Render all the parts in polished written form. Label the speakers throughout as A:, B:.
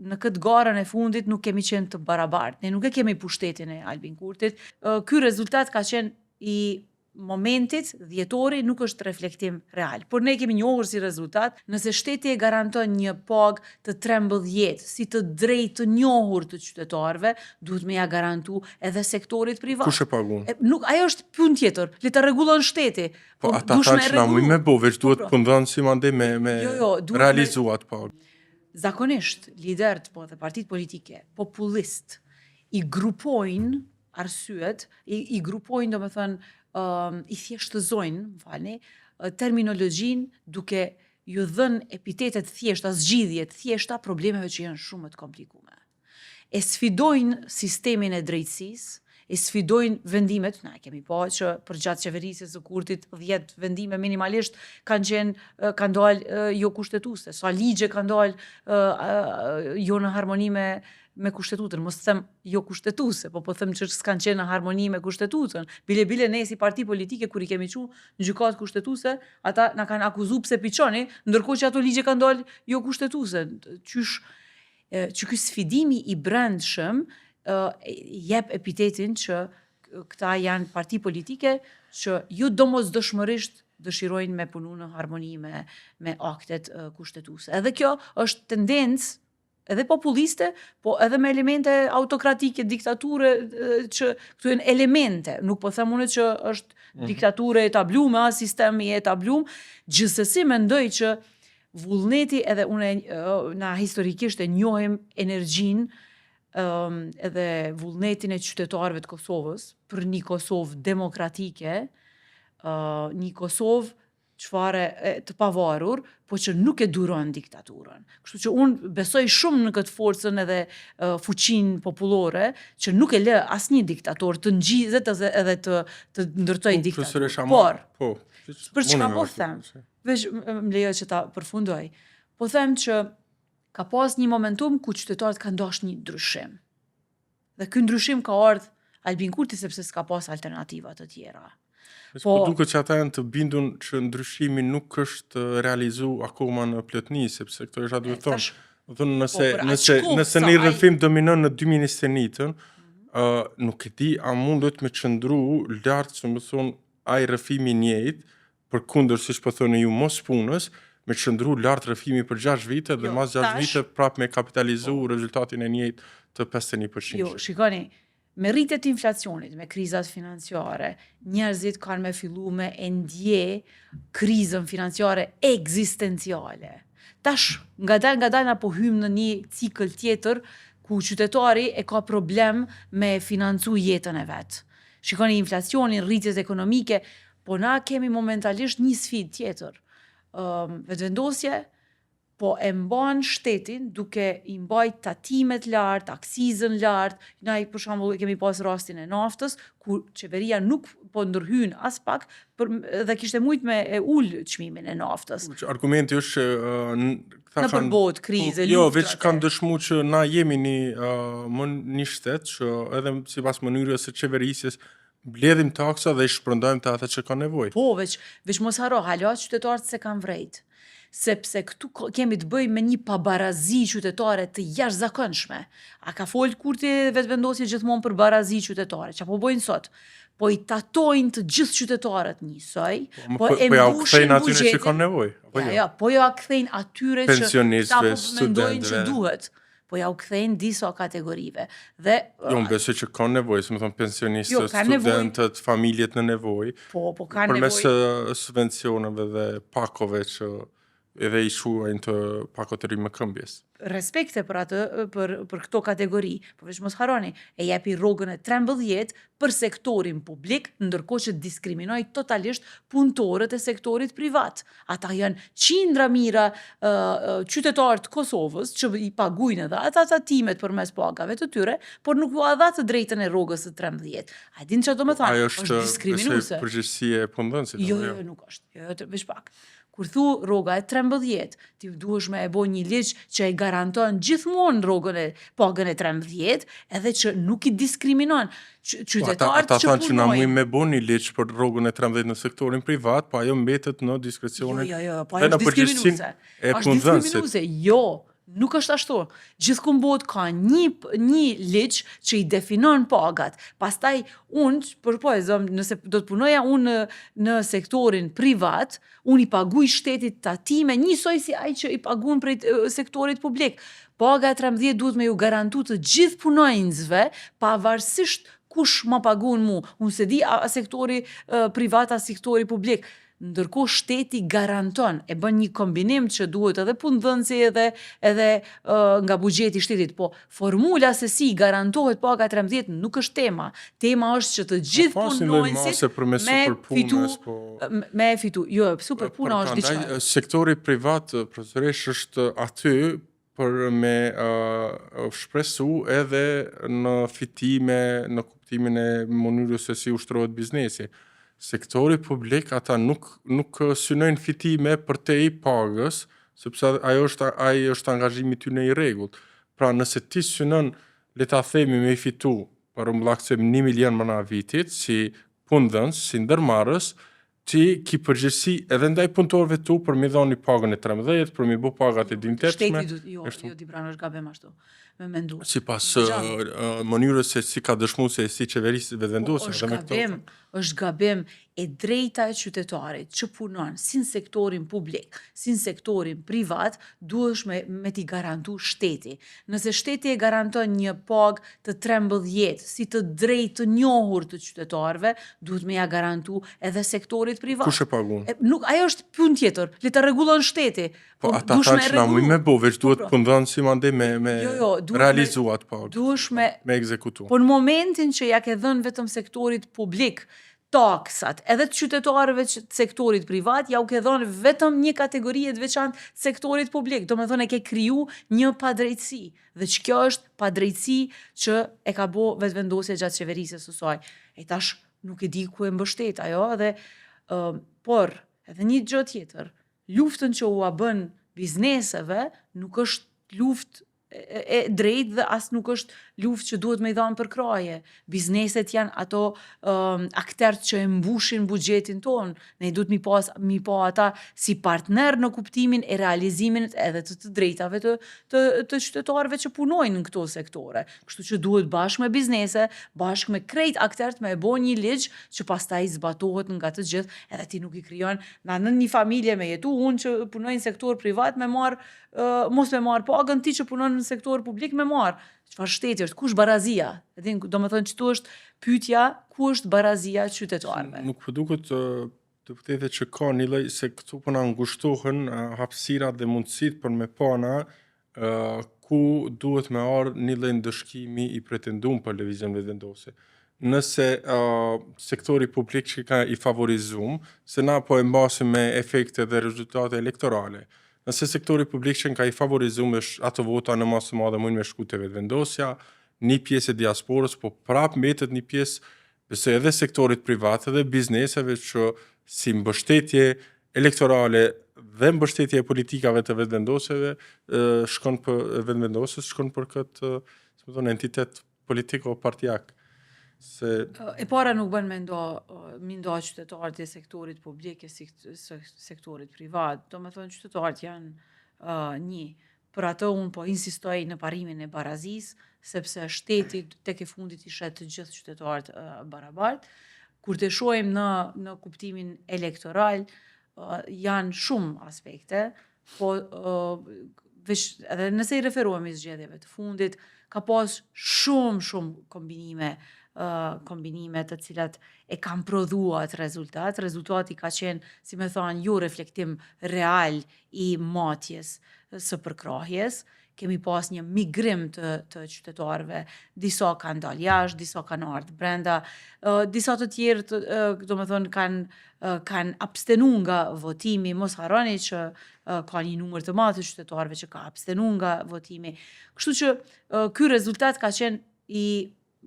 A: në këtë garën e fundit nuk kemi qenë të barabartë. Ne nuk e kemi pushtetin e Albin Kurtit. Ky rezultat ka qenë i momentit dhjetori, nuk është reflektim real. Por ne kemi njohur si rezultat, nëse shteti e garanton një pagë të 13 si të drejtë të njohur të qytetarëve, duhet me ja garantu edhe sektorit privat.
B: Kush e pagun?
A: Nuk, ajo është punë tjetër, le ta rregullon shteti.
B: Po ata thanë që na me bo, veç duhet punëdhënë si mande me realizuat pagë.
A: Zakonisht, liderët dhe partitë politike, populist, i grupojnë arsyet, i grupojnë do me thënë, i thjeshtëzojnë, terminologjin duke ju dhënë epitetet thjeshta, zgjidhjet thjeshta problemeve që janë shumë të komplikume. E sfidojnë sistemin e drejtësisë, e sfidojnë vendimet, na kemi pa që për gjatë qeverisjes së Kurtit 10 vendime minimalisht kanë dalë jo kushtetuese, sa ligje kanë dalë jo në harmoni me kushtetutën, mos them jo kushtetuese, po them që s'kanë qenë në harmoni me kushtetutën. Bile ne si parti politike kur i kemi qu në gjykatë kushtetuese, ata na kanë akuzuar pse piçoni, ndërkohë që ato ligje kanë dalë jo kushtetuese. Që ky sfidimi i brendshëm jep epitetin që këta janë parti politike që ju domosdoshmërisht dëshirojnë me punu në harmoni me aktet kushtetuese. Edhe kjo është tendencë edhe populiste, po edhe me elemente autokratike, diktature, që këtu janë elemente. Nuk po them unë që është diktature etablume, sistemi etablume. Gjithsesi mendoj që vullneti edhe unë na historikisht e njohim energjinë edhe vullnetin e qytetarëve të Kosovës për një Kosovë demokratike, një Kosovë çfarë të pavarur, po që nuk e duron diktaturën. Kështu që unë besoj shumë në këtë forcën edhe fuqinë popullore, që nuk e lë asnjë diktator të ngjizet edhe të ndërtojë diktaturë. Por, për çka po them? Veç më lejo që ta përfundoj. Po them që ka pas një momentum ku qytetarët kanë dashur një ndryshim. Dhe ky ndryshim ka ardhur Albin Kurti sepse s'ka pas alternativa të tjera.
B: Po duket që ata janë të bindur që ndryshimi nuk është realizu akoma në plotësi, sepse këto është duhet thonë, nëse një rrëfim dominon në 2021-ën, nuk e di a mundet me qëndru lart, që më thonë, ai rrëfimi i njëjtë, përkundër siç po thoni ju mos punës, me qëndru lart rrëfimi për 6 vite dhe mas 6 vite prap me kapitalizu rezultatin e njëjtë të 51%.
A: Jo, shikoni, me rritjet e inflacionit, me krizat financiare, njerëzit kanë me fillu me ndje krizën financiare ekzistenciale. Tash, nga dalë na po hym në një cikël tjetër ku qytetari e ka problem me financu jetën e vet. Shikoni inflacionin, rritjet ekonomike, po na kemi momentalisht një sfidë tjetër. Vetëvendosje, po e mban shtetin duke i mbajt tatimet lart, aksizën lart. Na për shembull kemi pas rastin e naftës, ku qeveria nuk po ndërhyn as pak dhe kishte mujt me ul çmimin e naftës.
B: Argumenti është
A: në përbot krize,
B: jo, veç kanë dëshmu që na jemi një shtet që edhe sipas mënyrës së qeverisjes mbledhim taksa dhe i shpërndajmë të ata që kanë nevojë.
A: Po, veç mos haro, hala qytetarët se kanë vrejt. Sepse këtu kemi të bëjmë me një pabarazi qytetare të jashtëzakonshme. A ka folë Kurti vetëvendosje gjithmonë për barazi qytetare, që po bojnë sot? Po i tatojnë të gjithë qytetarët njësoj, po e mbushin
B: buxhetin që kanë nevojë.
A: Po ja kthejnë atyre që ta po mendojnë që duhet. Po ja u kthejnë disa kategorive.
B: Jo, më besoj që kanë nevojë, si më thonë pensionistët, studentët, familjet në nevojë.
A: Po kanë nevojë.
B: Përmes subvencioneve dhe pakove që edhe i shuajnë të pakot të rrimë këmbjes.
A: Respekte për atë, për këto kategori, po veç mos haroni, e jepi rrogën e 13 për sektorin publik, ndërkohë që diskriminoj totalisht punëtorët e sektorit privat. Ata janë qindra mira qytetarë të Kosovës, që i paguajnë edhe ata tatimet përmes pagave të tyre, por nuk u dha të drejtën e rrogës së 13. A din çfarë do të thonë? Është diskriminuese.
B: Ajo është përgjegjësia e punëdhënësit.
A: Jo, nuk është. Jo, veç pak. Kur thu rroga e 13, ti duhesh me e bo një ligj që e garanton gjithmonë pagën e 13, edhe që nuk i diskriminon qytetarët që punojnë.
B: Ata thanë që na mujmë me bo një ligj për rrogën e 13 në sektorin privat, po ajo mbetet në diskrecionin
A: po ajo është diskriminuese.
B: e punëdhënësit.
A: Jo, Nuk është ashtu. Gjithkund botë ka një ligj që i definon pagat. Pastaj unë, nëse do të punoja unë në sektorin privat, unë i paguaj shtetit tatime njësoj si ai që i paguan prej sektorit publik. Paga e 13 duhet me ju garantu të gjithë punonjësve, pavarësisht kush ma pagun mu. Unë se di a sektori privat, a sektori publik. Ndërkohë shteti garanton, e bën një kombinim që duhet edhe punëdhënësi edhe nga buxheti i shtetit, po formula se si garantohet paga 13 nuk është tema. Tema është që të gjithë punonjësit me fitu. Jo, superpuna është diçka.
B: Prandaj sektori privat profesoresh është aty për me shpresu edhe në fitime, në kuptimin e mënyrës se si ushtrohet biznesi. Sektori publik, ata nuk synojnë fitime për te i pagës, sepse ai është angazhimi ty në i rregullt. Pra nëse ti synon, le ta themi me i fitu, për mbullakësim 1 milion mëna vitit, si punëdhënës, si ndërmarrës, ti ki përgjegjësi edhe ndaj punëtorëve tu për mi dhoni pagën e 13, për mi bu pagat e dimtetshme.
A: Shteti, jo, Dibrano, është gabim ashtu, me mendu.
B: Sipas mënyrës se si ka dëshmu se si qeverisë vendosur.
A: Është gabim e drejta e qytetarit që punon si në sektorin publik, si në sektorin privat, duhesh me t'i garantu shteti. Nëse shteti e garanton një pagë të 13, si të drejtë të njohur të qytetarëve, duhet me ja garantu edhe sektorit privat.
B: Kush e pagun?
A: Ajo është punë tjetër, le ta rregullon shteti.
B: Po ata thanë që na mujnë me bo, veç duhet punëdhënë si mande me realizuat pagë, me ekzekutu.
A: Po në momentin që ja ke dhënë vetëm sektorit publik, taksat, edhe të qytetarëve të sektorit privat, ja u ke dhënë vetëm një kategori të veçantë të sektorit publik. Do me thënë e ke kriju një padrejtësi. Dhe që kjo është padrejtësi që e ka bo vetëvendosja gjatë qeverisjes së saj. E tash nuk e di ku e mbështet ajo, por edhe një gjë tjetër, luftën që u a bën bizneseve nuk është luftë e drejtë dhe as nuk është luftë që duhet me i dhanë për kraje. Bizneset janë ato akterët që e mbushin buxhetin tonë. Ne duhet mi pa ata si partner në kuptimin e realizimin edhe të drejtave të qytetarëve që punojnë në këto sektore. Kështu që duhet bashkë me biznese, bashkë me krejt akterët me e bo një ligj që pastaj zbatohet nga të gjithë, edhe ti nuk i krijon në një familje me jetu, unë që punoj në sektor privat mos me marë pagën, ti që punon në sektor publik me marë. Çfarë shteti është? Ku është barazia? Do me thënë që tu është pyetja, ku është barazia qytetarëve?
B: Nuk po duket të vërtetë që ka një lloj se këtu po na ngushtohen hapësirat dhe mundësitë për me pana ku duhet me ardhë një lloj ndëshkimi i pretenduar për lëvizjen vetëvendose. Nëse sektori publik që ka i favorizum, se na po e mbasim me efekte dhe rezultate elektorale. Nëse sektori publik që ka i favorizum ato vota në masë të madhe mund me shku te vetëvendosja, një pjesë e diasporës, po prap mbetet një pjesë se edhe sektorit privat edhe bizneseve që si mbështetje elektorale dhe mbështetje e politikave të vetëvendosjeve shkon për këtë entitet politik o partijak.
A: E para nuk bën me ndo qytetarët e sektorit publik e sektorit privat. Do me thonë qytetarët janë një. Për atë unë po insistoj në parimin e barazis, sepse shteti tek e fundit i shet të gjithë qytetarët barabart. Kur të shohim në kuptimin elektoral, janë shumë aspekte, po edhe nëse i referohemi zgjedhjeve të fundit, ka pas shumë kombinime të cilat e kanë prodhuar rezultat. Rezultati ka qenë, si me thonë, jo reflektim real i matjes së përkrahjes. Kemi pas një migrim të qytetarëve, disa kanë dalë jashtë, disa kanë ardhur brenda, disa të tjerë, do me thonë, kanë abstenu nga votimi. Mos harroni që ka një numër të madh të qytetarëve që ka abstenu nga votimi. Kështu që ky rezultat ka qenë i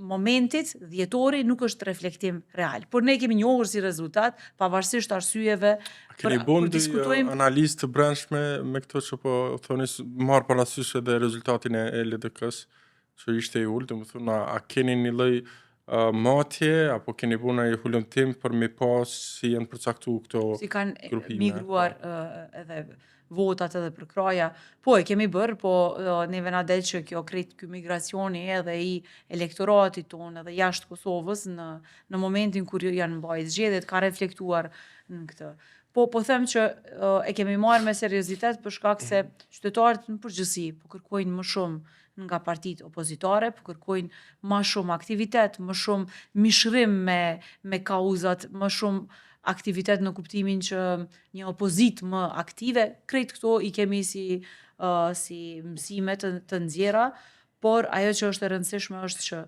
A: momentit dhjetori nuk është reflektim real. Por ne kemi njohur si rezultat, pavarësisht arsyeve.
B: Keni bën analizë të brendshme me këto që po thoni marr parasysh edhe rezultatin e LDK-s që ishte i ulët, do të thonë a keni një lloj matje apo keni bën ai hulumtim për me pas si janë përcaktuar këto
A: grupime? Si kanë migruar edhe votat edhe për kraja. Po, e kemi bërë, po neve na del që kjo krejt ky migracioni edhe i elektoratit tonë edhe jashtë Kosovës në momentin kur janë mbajt zgjedhjet ka reflektuar në këtë. Po them që e kemi marrë me seriozitet për shkak se qytetarët në përgjithësi po kërkojnë më shumë nga partitë opozitare, po kërkojnë më shumë aktivitet, më shumë mishrim me kauzat, më shumë aktivitet në kuptimin që një opozit më aktive, krejt këto i kemi si mësime të nxjerra, por ajo që është e rëndësishme është që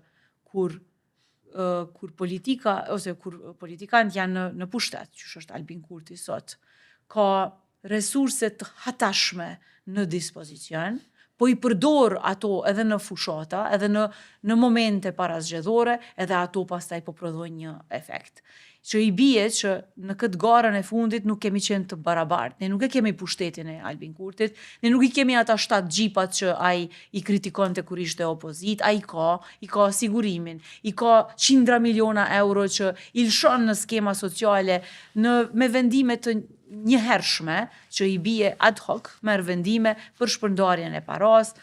A: kur politika ose kur politikanët janë në pushtet, që është Albin Kurti sot, ka resurse të hatashme në dispozicion, po i përdor ato edhe në fushata, edhe në momente parazgjedhore, edhe ato pastaj po prodhojnë një efekt. Që i bie që në këtë garën e fundit nuk kemi qenë të barabartë. Ne nuk e kemi pushtetin e Albin Kurtit, ne nuk i kemi ata 7 gjipat që ai i kritikonte kur ishte opozit, ai i ka sigurimin, i ka qindra miliona euro që i lshon në skema sociale me vendime të njëhershme që i bie ad hoc, merr vendime për shpërndarjen e paras.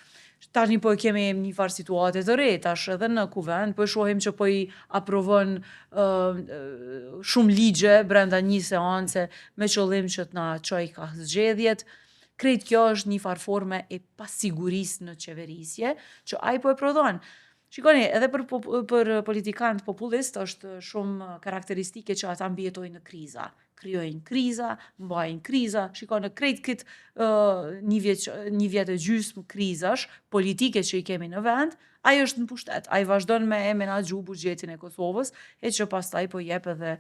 A: Tani po kemi një farë situate të re, tash edhe në kuvend, po shohim që po i aprovon shumë ligje brenda një seance me qëllim që të na çoj ka zgjedhjet. Krejt kjo është një farë forme e pasigurisë në qeverisje, që ai po e prodhon. Shikoni, edhe për politikanët populist është shumë karakteristike që ata mbijetojnë në kriza. Krijojnë kriza, mbajnë kriza, shikoni në krejt këtë një vjet e gjysmë krizash politike që i kemi në vend, ai është në pushtet, ai vazhdon me menaxhu buxhetin e Kosovës, e që pastaj po jep edhe